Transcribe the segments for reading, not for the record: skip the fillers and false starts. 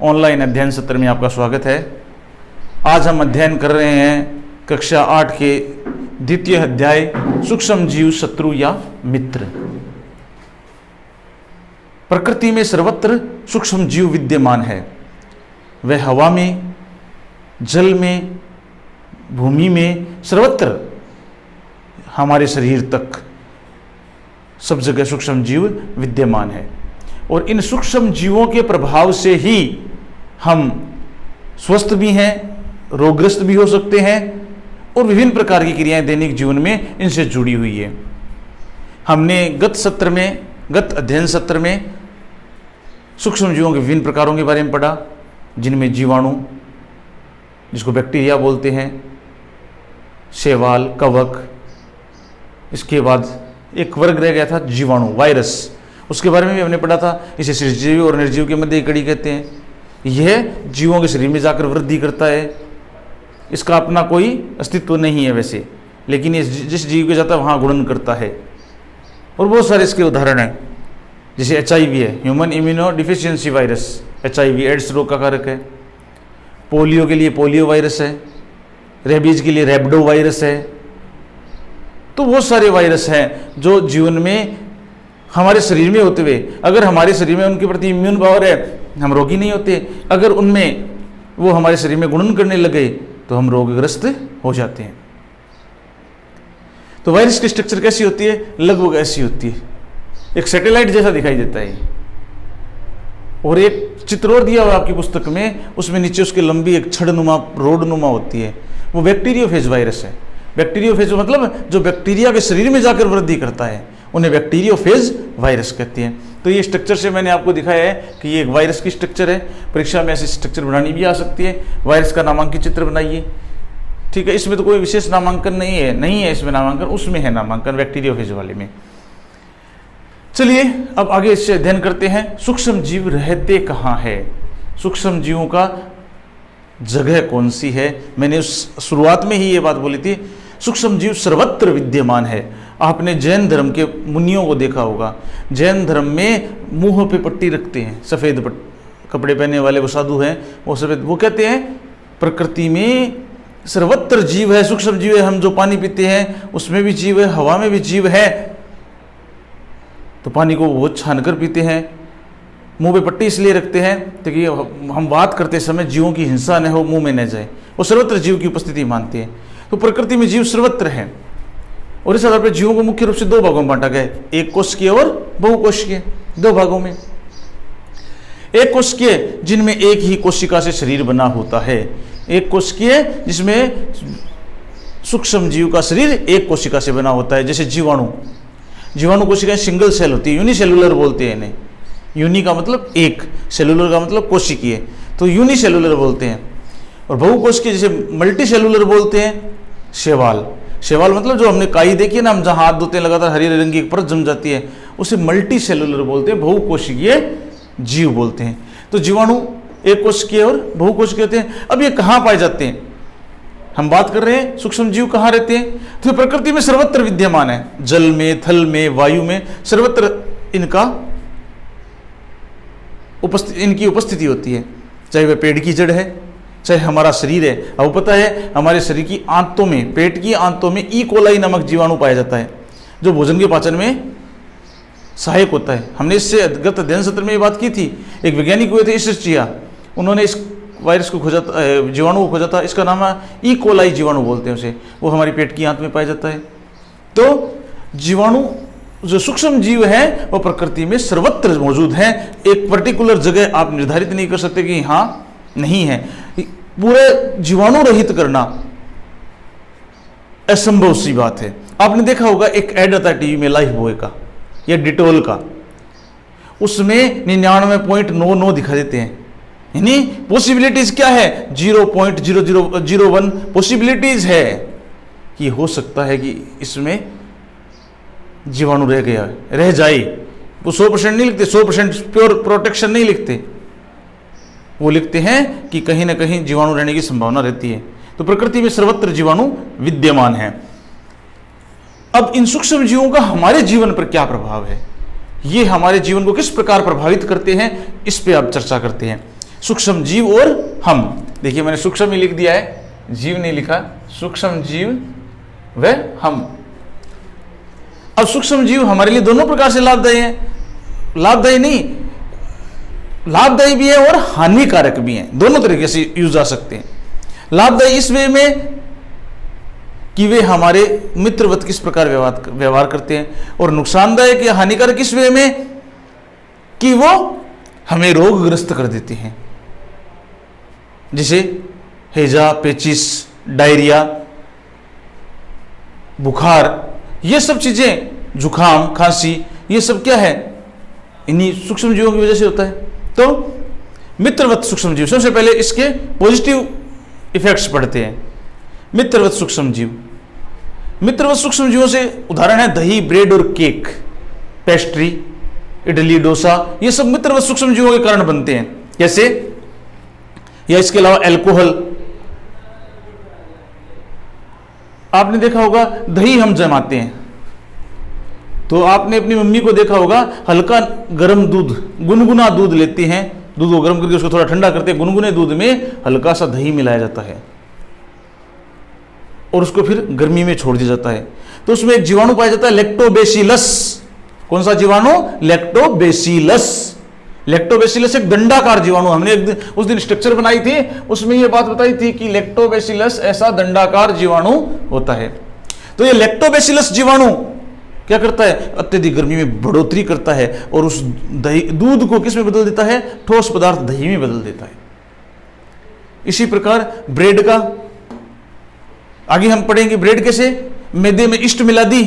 Online अध्ययन सत्र में आपका स्वागत है। आज हम अध्ययन कर रहे हैं कक्षा 8 के द्वितीय अध्याय सूक्ष्म जीव शत्रु या मित्र। प्रकृति में सर्वत्र सूक्ष्म जीव विद्यमान है। वह हवा में, जल में, भूमि में, सर्वत्र हमारे शरीर तक सब जगह सूक्ष्म जीव विद्यमान है। और इन सूक्ष्म जीवों के प्रभाव से ही हम स्वस्थ भी हैं, रोगग्रस्त भी हो सकते हैं और विभिन्न प्रकार की क्रियाएं दैनिक जीवन में इनसे जुड़ी हुई है। हमने गत अध्ययन सत्र में सूक्ष्म जीवों के विभिन्न प्रकारों के बारे में पढ़ा, जिनमें जीवाणु, जिसको बैक्टीरिया बोलते हैं, शैवाल, कवक, इसके बाद एक वर्ग रह गया था जीवाणु, वायरस, उसके बारे में भी हमने पढ़ा था। इसे सजीव और निर्जीव के मध्य कड़ी कहते हैं। यह जीवों के शरीर में जाकर वृद्धि करता है। इसका अपना कोई अस्तित्व नहीं है वैसे, लेकिन ये जिस जीव के जाता है वहाँ गुणन करता है। और बहुत सारे इसके उदाहरण हैं, जैसे HIV है, human immunodeficiency virus, HIV AIDS रोग का कारक है। पोलियो के लिए पोलियो वायरस है, रेबीज के लिए रेबडो वायरस है। तो बहुत सारे वायरस हैं जो जीवन में हमारे शरीर में होते हुए, अगर हमारे शरीर में उनके प्रति इम्यून पावर है, हम रोगी नहीं होते। अगर उनमें वो हमारे शरीर में गुणन करने लगे तो हम रोगग्रस्त हो जाते हैं। तो वायरस की स्ट्रक्चर कैसी होती है? लगभग ऐसी होती है, एक सैटेलाइट जैसा दिखाई देता है। और एक चित्र और दिया हुआ आपकी पुस्तक में, उसमें नीचे उसकी लंबी एक छड़नुमा, रोडनुमा होती है, वो बैक्टीरियोफेज वायरस है। बैक्टीरियोफेज मतलब जो बैक्टीरिया के शरीर में जाकर वृद्धि करता है, उन्हें बैक्टीरियोफेज वायरस कहते हैं। तो ये स्ट्रक्चर से मैंने आपको दिखाया है कि ये एक वायरस की स्ट्रक्चर है। परीक्षा में ऐसी स्ट्रक्चर बनानी भी आ सकती है। वायरस का नामांकित चित्र बनाइए, ठीक है। इसमें तो कोई विशेष नामांकन नहीं है इसमें नामांकन, उसमें है नामांकन बैक्टीरियोफेज वाले में। चलिए अब आगे इससे अध्ययन करते हैं। सूक्ष्म जीव रहते कहाँ है, सूक्ष्म जीवों का जगह कौन सी है। मैंने उस शुरुआत में ही ये बात बोली थी, सूक्ष्म जीव सर्वत्र विद्यमान है। आपने जैन धर्म के मुनियों को देखा होगा, जैन धर्म में मुंह पे पट्टी रखते हैं, सफ़ेद कपड़े पहने वाले वो साधु हैं, वो सफ़ेद, वो कहते हैं प्रकृति में सर्वत्र जीव है, सूक्ष्म जीव है। हम जो पानी पीते हैं उसमें भी जीव है, हवा में भी जीव है। तो पानी को वो छान कर पीते हैं। मुंह पे पट्टी इसलिए रखते हैं ताकि हम बात करते समय जीवों की हिंसा न हो, मुंह में न जाए। वो सर्वत्र जीव की उपस्थिति मानते हैं। तो प्रकृति में जीव सर्वत्र है। और इस आधार पर जीवों को मुख्य रूप से दो भागों में बांटा गया है, एक कोशिकीय और बहुकोशिकीय, दो भागों में। एक कोशिकीय जिनमें एक ही कोशिका से शरीर बना होता है, एक कोशिकीय जिसमें सूक्ष्म जीव का शरीर एक कोशिका से बना होता है। जैसे जीवाणु कोशिकाएं सिंगल सेल होती है, यूनिसेलुलर बोलते हैं इन्हें। यूनि का मतलब एक, सेलुलर का मतलब कोशिकीय, तो यूनिसेलुलर बोलते हैं। और बहुकोशिकीय जैसे मल्टी सेलुलर बोलते हैं। शैवाल मतलब जो हमने काई देखी है ना, हम जहाँ हाथ धोते हैं लगातार हरी रंग की एक परत जम जाती है, उसे मल्टी सेलुलर बोलते हैं, बहुकोशिकीय जीव बोलते हैं। तो जीवाणु एक कोशिकीय और बहुकोशिकीय होते हैं। अब ये कहाँ पाए जाते हैं? हम बात कर रहे हैं सूक्ष्म जीव कहाँ रहते हैं। तो प्रकृति में सर्वत्र विद्यमान है, जल में, थल में, वायु में, सर्वत्र इनकी उपस्थिति होती है। चाहे वह पेड़ की जड़ है, चाहे हमारा शरीर है। अब पता है हमारे शरीर की आंतों में, पेट की आंतों में ई कोलाई नामक जीवाणु पाया जाता है, जो भोजन के पाचन में सहायक होता है। हमने इससे गत अध्ययन सत्र में ये बात की थी। एक वैज्ञानिक हुए थे ईस्टर्चिया, उन्होंने इस वायरस को खोजा, जीवाणु को खोजा था। इसका नाम है ई कोलाई जीवाणु बोलते हैं उसे। वो हमारी पेट की आंत में पाया जाता है। तो जीवाणु जो सूक्ष्म जीव है वो प्रकृति में सर्वत्र मौजूद है। एक पर्टिकुलर जगह आप निर्धारित नहीं कर सकते कि हाँ नहीं है। पूरे जीवाणु रहित करना असंभव सी बात है। आपने देखा होगा एक ऐड आता है टीवी में लाइफ बॉय का या डिटोल का, उसमें 99.99 दिखा देते हैं। यानी पॉसिबिलिटीज क्या है? 0.0001 पॉसिबिलिटीज है कि हो सकता है कि इसमें जीवाणु रह जाए। वो 100% नहीं लिखते, 100% प्योर प्रोटेक्शन नहीं लिखते, वो लिखते हैं कि कहीं ना कहीं जीवाणु रहने की संभावना रहती है। तो प्रकृति में सर्वत्र जीवाणु विद्यमान है। अब इन सूक्ष्म जीवों का हमारे जीवन पर क्या प्रभाव है, ये हमारे जीवन को किस प्रकार प्रभावित करते हैं, इस पे आप चर्चा करते हैं। सूक्ष्म जीव और हम। देखिए मैंने सूक्ष्म ही लिख दिया है, जीव नहीं लिखा, सूक्ष्म जीव व हम। अब सूक्ष्म जीव हमारे लिए दोनों प्रकार से लाभदायी हैं, लाभदायी नहीं, लाभदायी भी है और हानिकारक भी है, दोनों तरीके से यूज आ सकते हैं। लाभदायी इस वे में कि वे हमारे मित्रवत किस प्रकार व्यवहार करते हैं, और नुकसानदायक या हानिकारक इस वे में कि वो हमें रोगग्रस्त कर देते हैं, जैसे हैजा, पेचिस, डायरिया, बुखार, ये सब चीजें, जुखाम, खांसी, ये सब क्या है, इन्हीं सूक्ष्म जीवों की वजह से होता है। तो मित्रवत सूक्ष्म जीव, सबसे पहले इसके पॉजिटिव इफेक्ट्स पढ़ते हैं। मित्रवत सूक्ष्म जीव, मित्रवत सूक्ष्म जीवों से उदाहरण है दही, ब्रेड और केक, पेस्ट्री, इडली, डोसा, ये सब मित्रवत सूक्ष्म जीवों के कारण बनते हैं। कैसे? या इसके अलावा अल्कोहल, आपने देखा होगा दही हम जमाते हैं तो आपने अपनी मम्मी को देखा होगा हल्का गर्म दूध, गुनगुना दूध लेते हैं, दूध को गर्म करके उसको थोड़ा ठंडा करते हैं, गुनगुने दूध में हल्का सा दही मिलाया जाता है और उसको फिर गर्मी में छोड़ दिया जाता है। तो उसमें एक जीवाणु पाया जाता है लैक्टोबैसिलस। कौन सा जीवाणु? लैक्टोबैसिलस। लैक्टोबैसिलस एक दंडाकार जीवाणु, हमने उस दिन स्ट्रक्चर बनाई थी, उसमें यह बात बताई थी कि लैक्टोबैसिलस ऐसा दंडाकार जीवाणु होता है। तो ये लैक्टोबैसिलस जीवाणु क्या करता है? अत्यधिक गर्मी में बढ़ोतरी करता है और उस दही, दूध को किस में बदल देता है? ठोस पदार्थ दही में बदल देता है। इसी प्रकार ब्रेड का आगे हम पढ़ेंगे, ब्रेड कैसे? मैदे में ईस्ट मिला दी,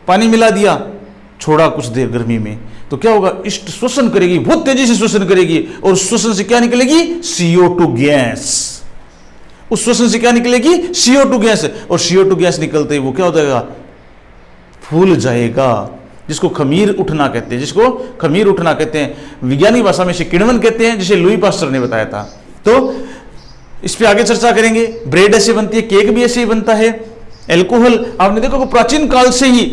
पानी मिला दिया, छोड़ा कुछ देर गर्मी में, तो क्या होगा? ईस्ट श्वसन करेगी, बहुत तेजी से श्वसन करेगी और श्वसन से क्या निकलेगी? CO2 gas. उस श्वसन से क्या निकलेगी? CO2 gas. और CO2 गैस निकलते ही वो क्या हो जाएगा? फूल जाएगा, जिसको खमीर उठना कहते हैं, जिसको खमीर उठना कहते हैं, वैज्ञानिक भाषा में इसे किण्वन कहते हैं, जिसे लुई पास्टर ने बताया था। तो इस पे आगे चर्चा करेंगे। ब्रेड ऐसे बनती है, केक भी ऐसे ही बनता है। अल्कोहल, आपने देखो कि प्राचीन काल से ही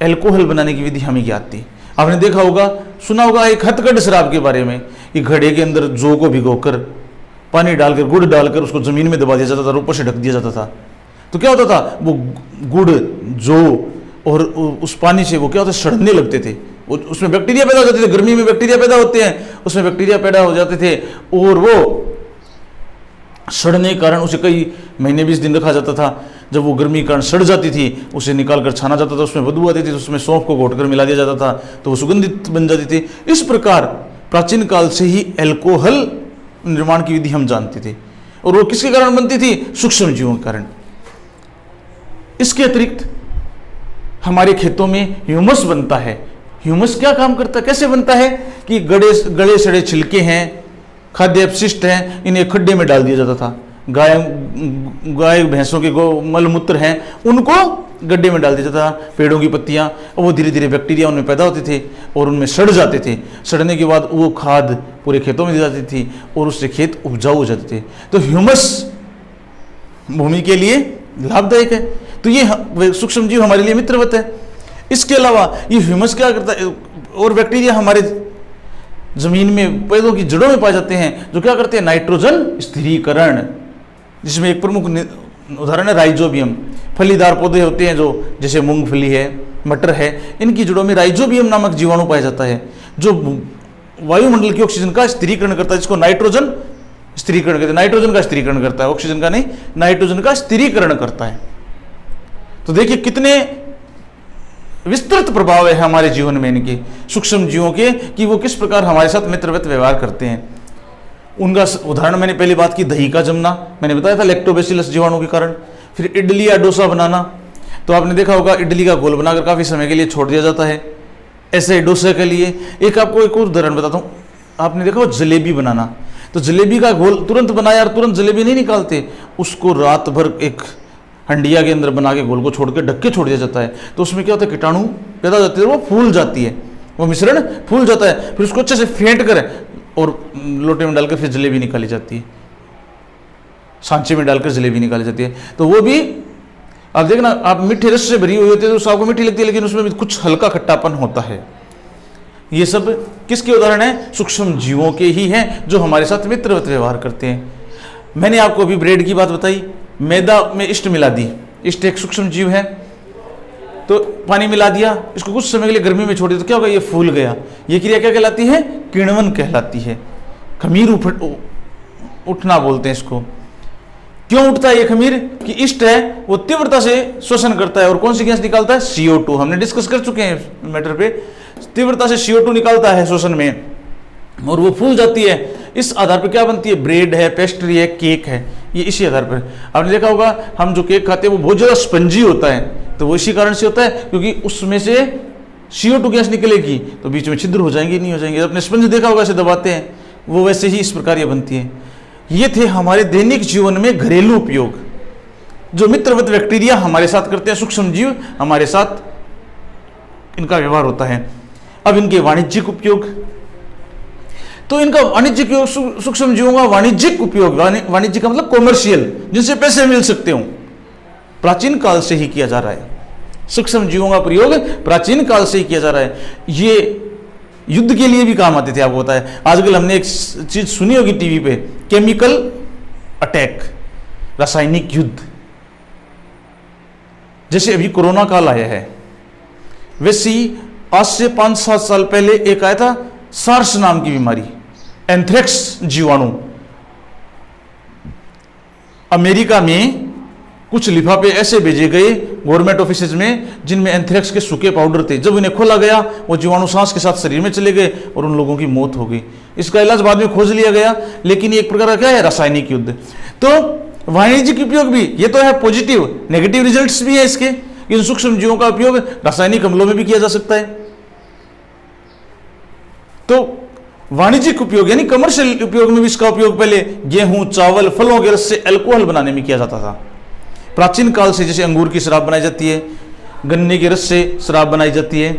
अल्कोहल बनाने की विधि हमें ज्ञात थी। आपने देखा होगा, सुना होगा एक हथकंड शराब के बारे में, कि घड़े के अंदर जौ को भिगोकर पानी डालकर, गुड़ डालकर उसको जमीन में दबा दिया जाता था और ऊपर से ढक दिया जाता था। तो क्या होता था? वो गुड़, जौ और उस पानी से वो क्या होता, सड़ने लगते थे, उसमें बैक्टीरिया पैदा हो जाते थे। गर्मी में बैक्टीरिया पैदा होते हैं, उसमें बैक्टीरिया पैदा हो जाते थे और वो सड़ने के कारण उसे कई महीने 20 दिन रखा जाता था। जब वो गर्मी के कारण सड़ जाती थी, उसे निकाल कर छाना जाता था, उसमें बदबू आती थी, तो उसमें सौंफ को घोटकर मिला दिया जाता था, तो वो सुगंधित बन जाती थी। इस प्रकार प्राचीन काल से ही अल्कोहल निर्माण की विधि हम जानते थे, और वो किसके कारण बनती थी? सूक्ष्म जीवों के कारण। इसके अतिरिक्त हमारे खेतों में ह्यूमस बनता है। ह्यूमस क्या काम करता है, कैसे बनता है? कि गड़े सड़े छिलके हैं, खाद्य अपशिष्ट हैं, इन्हें खड्डे में डाल दिया जाता था। गाय भैंसों के मल मूत्र हैं, उनको गड्ढे में डाल दिया जाता था, पेड़ों की पत्तियां, और वो धीरे धीरे बैक्टीरिया उनमें पैदा होते थे और उनमें सड़ जाते थे। सड़ने के बाद वो खाद पूरे खेतों में दी जाती थी और उससे खेत उपजाऊ हो जाते थे। तो ह्यूमस भूमि के लिए लाभदायक है। तो ये सूक्ष्म जीव हमारे लिए मित्रवत है। इसके अलावा ये ह्यूमस क्या करता है, और बैक्टीरिया हमारे जमीन में पौधों की जड़ों में पाए जाते हैं, जो क्या करते हैं? नाइट्रोजन स्थिरीकरण, जिसमें एक प्रमुख उदाहरण है राइजोबियम। फलीदार पौधे होते हैं जो, जैसे मूंगफली है, मटर है, इनकी जड़ों में राइजोबियम नामक जीवाणु पाया जाता है, जो वायुमंडल की ऑक्सीजन का स्थिरीकरण करता है, जिसको नाइट्रोजन स्थिरीकरण कहते हैं। नाइट्रोजन का स्थिरीकरण करता है, ऑक्सीजन का नहीं, नाइट्रोजन का स्थिरीकरण करता है। तो देखिए कितने विस्तृत प्रभाव है हमारे जीवन में इनके, सूक्ष्म जीवों के, कि वो किस प्रकार हमारे साथ मित्रवत व्यवहार करते हैं। उनका उदाहरण मैंने पहले बात की, दही का जमना, मैंने बताया था लैक्टोबैसिलस जीवाणु के कारण। फिर इडली या डोसा बनाना, तो आपने देखा होगा इडली का घोल बनाकर काफी समय के लिए छोड़ दिया जाता है। ऐसे ही डोसे के लिए आपको एक और उदाहरण बताता हूँ। आपने देखा हो जलेबी बनाना, तो जलेबी का घोल तुरंत बनाया और तुरंत जलेबी नहीं निकालते, उसको रात भर एक हंडिया के अंदर बना के घोल को छोड़ के ढक के छोड़ दिया जाता है। तो उसमें क्या होता है? कीटाणु पैदा हो जाते हैं, वो फूल जाती है, वो मिश्रण फूल जाता है। फिर उसको अच्छे से फेंट कर और लोटे में डालकर फिर जलेबी निकाली जाती है, सांचे में डालकर जलेबी निकाली जाती है। तो वो भी आप देखना, आप मीठे रस से भरी हुई होती है तो आपको मीठी लगती है, लेकिन उसमें भी कुछ हल्का खट्टापन होता है। ये सब किसके उदाहरण है? सूक्ष्म जीवों के ही हैं, जो हमारे साथ मित्रवत व्यवहार करते हैं। मैंने आपको अभी ब्रेड की बात बताई, मैदा में ईस्ट मिला दी, ईस्ट एक सूक्ष्म जीव है, तो पानी मिला दिया, इसको कुछ समय के लिए गर्मी में छोड़ दिया तो क्या होगा? ये फूल गया। ये क्रिया क्या कहलाती है? किण्वन कहलाती है। खमीर उठना बोलते हैं इसको। क्यों उठता है ये खमीर? कि ईस्ट है वो तीव्रता से श्वसन करता है, और कौन सी गैस निकालता है? CO2। हमने डिस्कस कर चुके हैं मैटर पे। तीव्रता से CO2 निकालता है श्वसन में, और वो फूल जाती है। इस आधार पर क्या बनती है? ब्रेड है, पेस्ट्री है, केक है, ये इसी आधार पर। आपने देखा होगा हम जो केक खाते हैं वो बहुत ज़्यादा स्पंजी होता है, तो वो इसी कारण से होता है क्योंकि उसमें से CO2 गैस निकलेगी तो बीच में छिद्र हो जाएंगे, नहीं हो जाएंगे। अपने स्पंज देखा होगा ऐसे दबाते हैं, वो वैसे ही इस प्रकार ये बनती है। ये थे हमारे दैनिक जीवन में घरेलू उपयोग, जो मित्रवत बैक्टीरिया हमारे साथ करते हैं, सूक्ष्म जीव हमारे साथ इनका व्यवहार होता है। अब इनके वाणिज्यिक उपयोग, तो इनका वाणिज्यिक सूक्ष्म जीवों का वाणिज्यिक उपयोग, वाणिज्यिक का मतलब कॉमर्शियल, जिनसे पैसे मिल सकते हो, प्राचीन काल से ही किया जा रहा है। सूक्ष्म जीवों का प्रयोग प्राचीन काल से ही किया जा रहा है। ये युद्ध के लिए भी काम आते थे, आपको पता है। आजकल हमने एक चीज सुनी होगी टीवी पे, केमिकल अटैक, रासायनिक युद्ध। जैसे अभी कोरोना काल आया है, वैसे ही आज से 5-7 साल पहले एक आया था सार्स नाम की बीमारी, एंथ्रेक्स जीवाणु। अमेरिका में कुछ लिफाफे ऐसे भेजे गए गवर्नमेंट ऑफिसेज में जिनमें एंथ्रेक्स के सूखे पाउडर थे। जब इन्हें खोला गया, वो जीवाणु सांस के साथ शरीर में चले गए और उन लोगों की मौत हो गई। इसका इलाज बाद में खोज लिया गया, लेकिन एक प्रकार का क्या है? रासायनिक युद्ध। तो वाणिज्यिक उपयोग भी, ये तो है पॉजिटिव, नेगेटिव रिजल्ट्स भी है इसके। इन सूक्ष्म जीवों का उपयोग रासायनिक हमलों में भी किया जा सकता है। तो वाणिज्यिक उपयोग यानी कमर्शियल उपयोग में भी इसका उपयोग पहले गेहूं, चावल, फलों के रस से अल्कोहल बनाने में किया जाता था। प्राचीन काल से जैसे अंगूर की शराब बनाई जाती है, गन्ने के रस से शराब बनाई जाती है,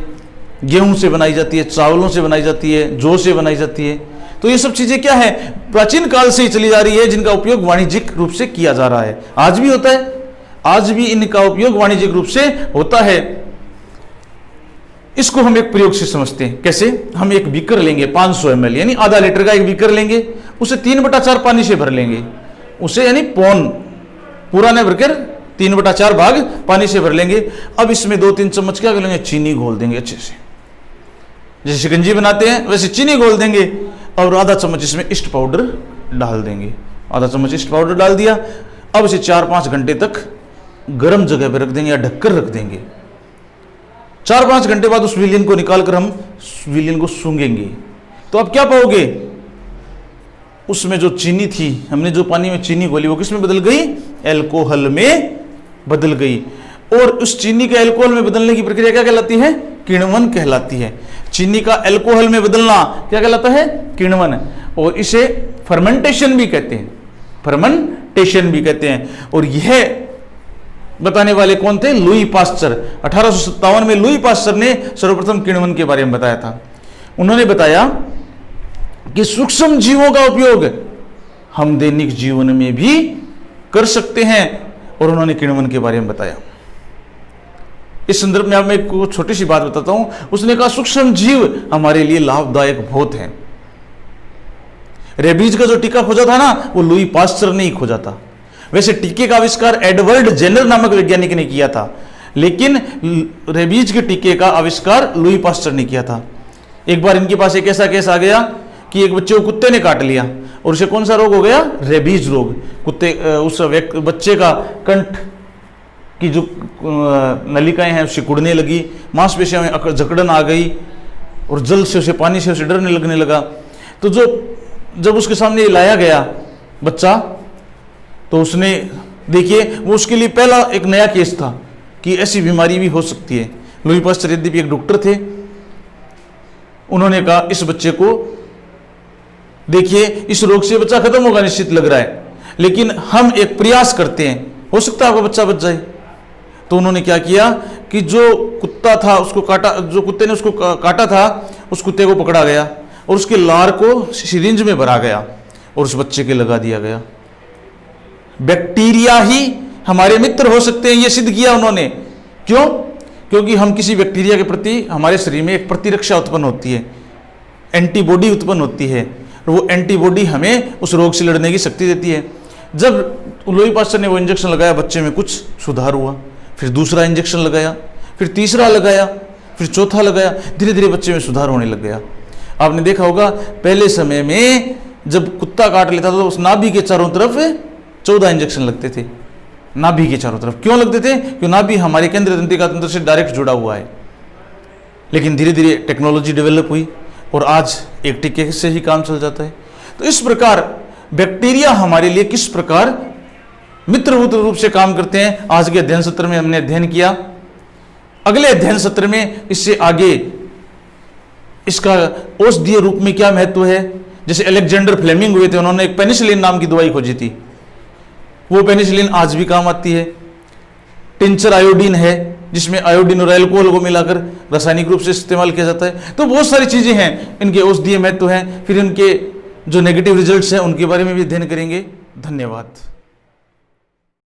गेहूं से बनाई जाती है, चावलों से बनाई जाती है, जौ से बनाई जाती है। तो ये सब चीजें क्या है? प्राचीन काल से ही चली जा रही है, जिनका उपयोग वाणिज्यिक रूप से किया जा रहा है। आज भी होता है, आज भी इनका उपयोग वाणिज्यिक रूप से होता है। इसको हम एक प्रयोग से समझते हैं। कैसे? हम एक बीकर लेंगे 500 ml यानी आधा लीटर का एक बीकर लेंगे, उसे 3/4 पानी से भर लेंगे, उसे यानी पौन पूरा नहीं भरकर 3/4 भाग पानी से भर लेंगे। अब इसमें 2-3 चम्मच क्या कर लेंगे? चीनी घोल देंगे अच्छे से, जैसे शिकंजी बनाते हैं वैसे चीनी घोल देंगे, और आधा चम्मच इसमें ईस्ट पाउडर डाल देंगे। आधा चम्मच ईस्ट पाउडर डाल दिया। अब इसे 4-5 घंटे तक गर्म जगह पर रख देंगे या ढककर रख देंगे। 4-5 घंटे बाद उस विलियन को निकालकर हम विलियन को सूंघेंगे, तो अब क्या पाओगे? उसमें जो चीनी थी, हमने जो पानी में चीनी घोली, वो किस में बदल गई? एल्कोहल में बदल गई। और उस चीनी के एल्कोहल में बदलने की प्रक्रिया क्या कहलाती है? किण्वन कहलाती है। चीनी का एल्कोहल में बदलना क्या कहलाता है? किण्वन। और इसे फर्मेंटेशन भी कहते हैं, फर्मेंटेशन भी कहते हैं। और यह बताने वाले कौन थे? Louis Pasteur. 1857 में लुई पास्चर ने सर्वप्रथम किण्वन के बारे में बताया था। उन्होंने बताया कि सूक्ष्म जीवों का उपयोग हम दैनिक जीवन में भी कर सकते हैं, और उन्होंने किण्वन के बारे में बताया। इस संदर्भ में आप मैं एक छोटी सी बात बताता हूं। उसने कहा सूक्ष्म जीव हमारे लिए लाभदायक बहुत है। रेबीज का जो टीका खोजा था ना, वो लुई पास्चर ने ही खोजा था। वैसे टीके का आविष्कार एडवर्ड जेनर नामक वैज्ञानिक ने किया था, लेकिन रेबीज के टीके का आविष्कार लुई पास्चर ने किया था। एक बार इनके पास एक ऐसा केस आ गया कि एक बच्चे को कुत्ते ने काट लिया, और उसे कौन सा रोग हो गया? रेबीज रोग। कुत्ते उस बच्चे का कंठ की जो नलिकाएं हैं उससे कुड़ने लगी, मांसपेशियों में जकड़न आ गई, और जल से उसे, पानी से उसे डरने लगने लगा। तो जब उसके सामने लाया गया बच्चा, तो उसने देखिए, वो उसके लिए पहला एक नया केस था कि ऐसी बीमारी भी हो सकती है। लुई पास्चर यद्यपि एक डॉक्टर थे, उन्होंने कहा इस बच्चे को देखिए, इस रोग से बच्चा खत्म होगा निश्चित लग रहा है, लेकिन हम एक प्रयास करते हैं, हो सकता है आपका बच्चा बच जाए। तो उन्होंने क्या किया कि जो कुत्ता था उसको काटा, जो कुत्ते ने उसको काटा था, उस कुत्ते को पकड़ा गया और उसके लार को सिरिंज में भरा गया और उस बच्चे के लगा दिया गया। बैक्टीरिया ही हमारे मित्र हो सकते हैं, यह सिद्ध किया उन्होंने। क्यों? क्योंकि हम किसी बैक्टीरिया के प्रति, हमारे शरीर में एक प्रतिरक्षा उत्पन्न होती है, एंटीबॉडी उत्पन्न होती है और वो एंटीबॉडी हमें उस रोग से लड़ने की शक्ति देती है। जब लोई पास्टर ने वो इंजेक्शन लगाया, बच्चे में कुछ सुधार हुआ, फिर दूसरा इंजेक्शन लगाया, फिर तीसरा लगाया, फिर चौथा लगाया, धीरे धीरे बच्चे में सुधार होने लग गया। आपने देखा होगा पहले समय में जब कुत्ता काट लेता था तो उस नाभि के चारों तरफ 14 इंजेक्शन लगते थे, नाभि के चारों तरफ। क्यों लगते थे? क्योंकि नाभि हमारे केंद्रीय तंत्रिका तंत्र से डायरेक्ट जुड़ा हुआ है। लेकिन धीरे धीरे टेक्नोलॉजी डेवलप हुई और आज एक टीके से ही काम चल जाता है। तो इस प्रकार बैक्टीरिया हमारे लिए किस प्रकार मित्रवत रूप से काम करते हैं, आज के अध्ययन सत्र में हमने अध्ययन किया। अगले अध्ययन सत्र में इससे आगे इसका औषधीय रूप में क्या महत्व है। जैसे अलेक्जेंडर फ्लेमिंग हुए थे, उन्होंने एक पेनिसिलिन नाम की दवाई खोजी थी, वो पेनिसिलिन आज भी काम आती है। टिंचर आयोडीन है जिसमें आयोडीन और अल्कोहल को मिलाकर रासायनिक रूप से इस्तेमाल किया जाता है। तो बहुत सारी चीजें हैं, इनके औषधीय महत्व हैं। फिर इनके जो नेगेटिव रिजल्ट्स हैं उनके बारे में भी अध्ययन करेंगे। धन्यवाद।